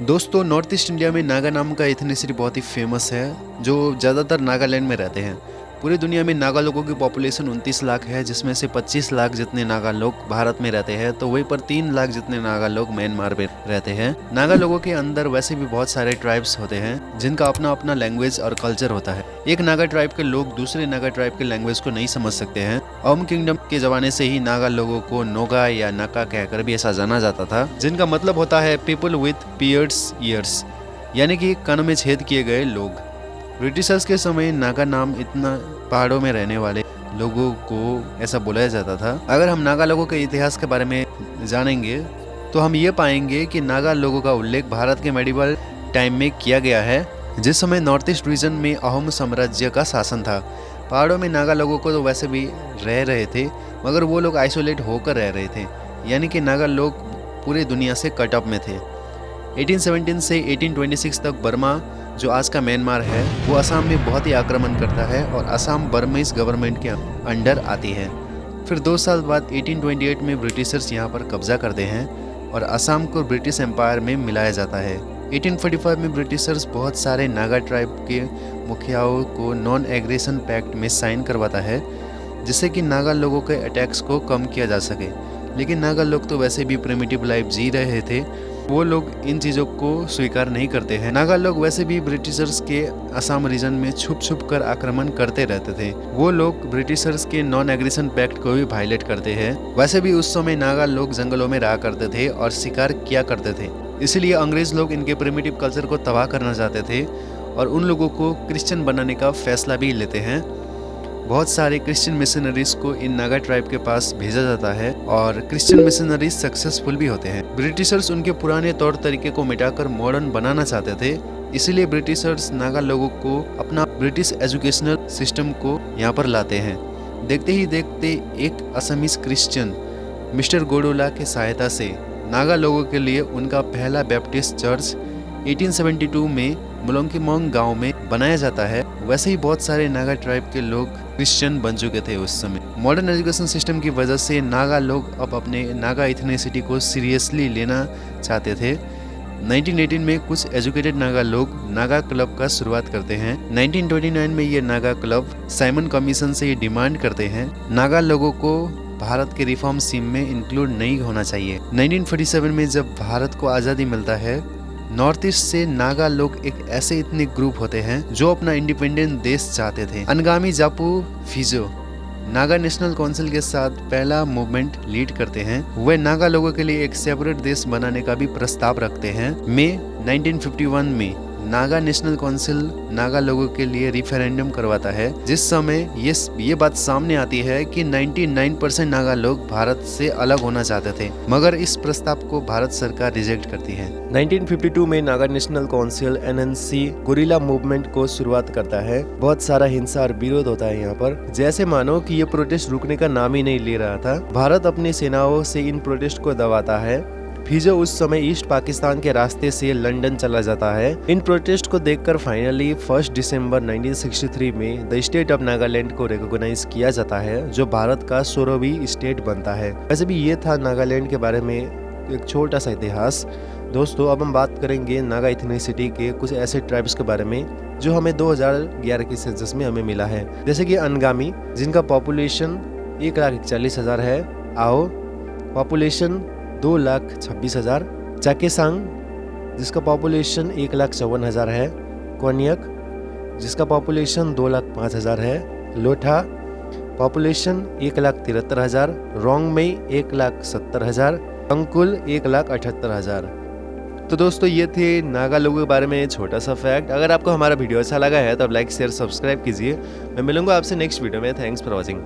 दोस्तों, north east India में नागा नाम का एथनिसिटी बहुत ही फेमस है, जो ज़्यादातर नागालैंड में रहते हैं। पूरी दुनिया में नागा लोगों की पॉपुलेशन 29 लाख है, जिसमें से 25 लाख जितने नागा लोग भारत में रहते हैं, तो वहीं पर 3 लाख जितने नागा लोग म्यांमार में रहते हैं। नागा लोगों के अंदर वैसे भी बहुत सारे ट्राइब्स होते हैं, जिनका अपना अपना लैंग्वेज और कल्चर होता है। एक नागा ट्राइब के लोग दूसरे नागा ट्राइब के लैंग्वेज को नहीं समझ सकते हैं। अहोम किंगडम के जमाने से ही नागा लोगों को नोगा या नाका कहकर भी ऐसा जाना जाता था, जिनका मतलब होता है पीपल विथ पियर्ड्स ईयर्स, यानी कि कानों में छेद किए गए लोग। ब्रिटिशर्स के समय नागा नाम इतना पहाड़ों में रहने वाले लोगों को ऐसा बुलाया जाता था। अगर हम नागा लोगों के इतिहास के बारे में जानेंगे तो हम ये पाएंगे कि नागा लोगों का उल्लेख भारत के मेडिवल टाइम में किया गया है, जिस समय नॉर्थ ईस्ट रीजन में अहोम साम्राज्य का शासन था। पहाड़ों में नागा लोगों को तो वैसे भी रह रहे थे, मगर वो लोग आइसोलेट होकर रह रहे थे, यानी कि नागा लोग पूरी दुनिया से कट ऑफ में थे। 1817 से 1826 तक बर्मा, जो आज का म्यांमार है, वो असम में बहुत ही आक्रमण करता है और असम बर्मीज गवर्नमेंट के अंडर आती है। फिर 2 साल बाद 1828 में ब्रिटिशर्स यहाँ पर कब्जा करते हैं और असम को ब्रिटिश एम्पायर में मिलाया जाता है। 1845 में ब्रिटिशर्स बहुत सारे नागा ट्राइब के मुखियाओं को नॉन एग्रेशन पैक्ट में साइन करवाता है, जिससे कि नागा लोगों के अटैक्स को कम किया जा सके। लेकिन नागा लोग तो वैसे भी प्रिमिटिव लाइफ जी रहे थे, वो लोग इन चीज़ों को स्वीकार नहीं करते हैं। नागा लोग वैसे भी ब्रिटिशर्स के असम रीजन में छुप छुप कर आक्रमण करते रहते थे। वो लोग ब्रिटिशर्स के नॉन एग्रेशन पैक्ट को भी वायलेट करते हैं। वैसे भी उस समय नागा लोग जंगलों में रहा करते थे और शिकार किया करते थे, इसलिए अंग्रेज लोग इनके प्रिमिटिव कल्चर को तबाह करना चाहते थे और उन लोगों को क्रिश्चियन बनाने का फैसला भी लेते हैं। बहुत सारे क्रिश्चियन मिशनरीज को इन नागा ट्राइब के पास भेजा जाता है और क्रिश्चियन मिशनरीज सक्सेसफुल भी होते हैं। ब्रिटिशर्स उनके पुराने तौर तरीके को मिटाकर मॉडर्न बनाना चाहते थे, इसीलिए ब्रिटिशर्स नागा लोगों को अपना ब्रिटिश एजुकेशनल सिस्टम को यहाँ पर लाते हैं। देखते ही देखते एक असमीज क्रिश्चियन मिस्टर गोडोला की सहायता से नागा लोगों के लिए उनका पहला बैप्टिस्ट चर्च 1872 में मुलोंगकीमोंग गांव में बनाया जाता है। वैसे ही बहुत सारे नागा ट्राइब के लोग क्रिश्चियन बन चुके थे उस समय। मॉडर्न एजुकेशन सिस्टम की वजह से नागा लोग अब अपने नागा इथनिसिटी को सीरियसली लेना चाहते थे। 1918 में कुछ एजुकेटेड नागा लोग नागा क्लब का शुरुआत करते हैं। 1929 में ये नागा क्लब साइमन कमीशन से ये डिमांड करते हैं नागा लोगों को भारत के रिफॉर्म स्कीम में इंक्लूड नहीं होना चाहिए। 1947 में जब भारत को आज़ादी मिलता है, नॉर्थ ईस्ट से नागा लोग एक ऐसे इतने ग्रुप होते हैं जो अपना इंडिपेंडेंट देश चाहते थे। अनगामी जापू फिजो नागा नेशनल काउंसिल के साथ पहला मूवमेंट लीड करते हैं। वे नागा लोगों के लिए एक सेपरेट देश बनाने का भी प्रस्ताव रखते हैं। मई 1951 में नागा नेशनल काउंसिल नागा लोगों के लिए रिफरेंडम करवाता है, जिस समय ये बात सामने आती है कि 99% नागा लोग भारत से अलग होना चाहते थे, मगर इस प्रस्ताव को भारत सरकार रिजेक्ट करती है। 1952 में Naga national council NNC guerrilla movement को शुरुआत करता है। बहुत सारा हिंसा और विरोध होता है यहाँ पर, जैसे मानो कि ये प्रोटेस्ट रुकने का नाम ही नहीं ले रहा था। भारत अपनी सेनाओं से इन प्रोटेस्ट को दबाता है। फिजो उस समय ईस्ट पाकिस्तान के रास्ते से लंदन चला जाता है। इन प्रोटेस्ट को देखकर फाइनली 1 दिसंबर 1963 में द स्टेट ऑफ नागालैंड को रिकॉग्नाइज किया जाता है, जो भारत का 16वीं स्टेट बनता है। वैसे भी ये था नागालैंड के बारे में एक छोटा सा इतिहास। दोस्तों, अब हम बात करेंगे नागा इथनिसिटी के कुछ ऐसे ट्राइब्स के बारे में जो हमें 2011 की सेंसस में हमें मिला है। जैसे कि अनगामी, जिनका पॉपुलेशन 1,41,000 है। आओ, पॉपुलेशन 2,26,000। चाकेसांग, जिसका पॉपुलेशन 1,54,000 है। कोन्यक, जिसका पॉपुलेशन 2,05,000 है। लोठा, पॉपुलेशन 1,73,000। रोंगमेई 1,70,000। अंकुल 1,78,000। तो दोस्तों, ये थे नागा लोगों के बारे में छोटा सा फैक्ट। अगर आपको हमारा वीडियो अच्छा लगा है तो आप लाइक शेयर सब्सक्राइब कीजिए। मैं मिलूंगा आपसे नेक्स्ट वीडियो में। Thanks for watching.